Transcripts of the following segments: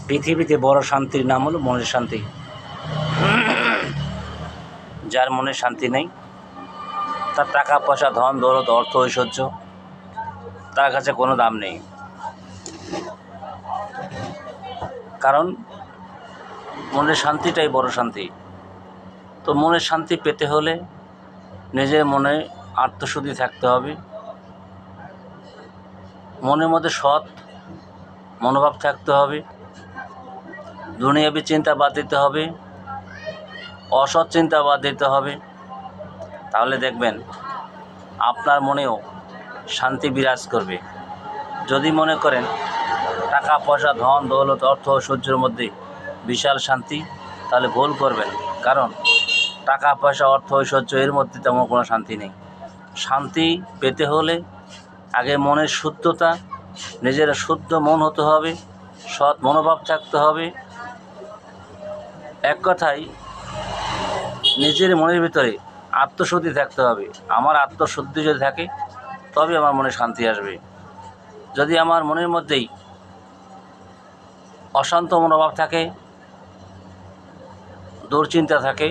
পৃথিবীতে বড় শান্তির নাম হলো মনের শান্তি। যার মনে শান্তি নেই, তার টাকা পয়সা, ধন দৌলত, অর্থ ঐশ্বর্য তার কাছে কোনো দাম নেই। কারণ মনের শান্তিটাই বড় শান্তি। তো মনের শান্তি পেতে হলে নিজের মনে আত্মশুদ্ধি থাকতে হবে, মনের মধ্যে সৎ মনোভাব থাকতে হবে, দুনিয়াবী চিন্তা বাদ দিতে হবে, অসৎ চিন্তা বাদ দিতে হবে। তাহলে দেখবেন আপনার মনেও শান্তি বিরাজ করবে। যদি মনে করেন টাকা পয়সা, ধন দৌলত, অর্থ ঐশ্বর্যের মধ্যে বিশাল শান্তি, তাহলে ভুল করবেন। কারণ টাকা পয়সা, অর্থ ঐশ্বর্য এর মধ্যে তেমন কোনো শান্তি নেই। শান্তি পেতে হলে আগে মনের শুদ্ধতা, নিজের শুদ্ধ মন হতে হবে, সৎ মনোভাব থাকতে হবে। এক কথায় নিজের মনের ভিতরে আত্মশুদ্ধি থাকতে হবে। আমার আত্মশুদ্ধি যদি থাকে তবে আমার মনে শান্তি আসবে। যদি আমার মনের মধ্যেই অশান্ত মনোভাব থাকে, দুশ্চিন্তা থাকে,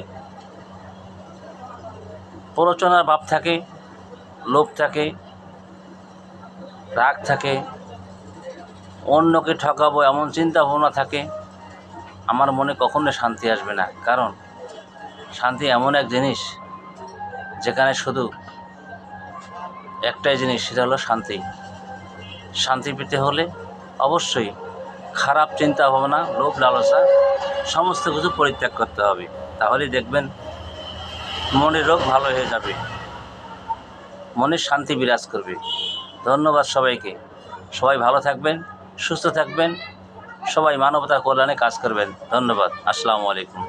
প্ররোচনার ভাব থাকে, লোভ থাকে, রাগ থাকে, অন্যকে ঠকাবো এমন চিন্তা ভাবনা থাকে, আমার মনে কখনো শান্তি আসবে না। কারণ শান্তি এমন এক জিনিস যেখানে শুধু একটাই জিনিস, সেটা হলো শান্তি। শান্তি পেতে হলে অবশ্যই খারাপ চিন্তা ভাবনা, লোভ লালসা সমস্ত কিছু পরিত্যাগ করতে হবে। তাহলেই দেখবেন মনের রোগ ভালো হয়ে যাবে, মনের শান্তি বিরাজ করবে। ধন্যবাদ সবাইকে। সবাই ভালো থাকবেন, সুস্থ থাকবেন, সবাই মানবতার কল্যাণে কাজ করবেন। ধন্যবাদ। আসসালামু আলাইকুম।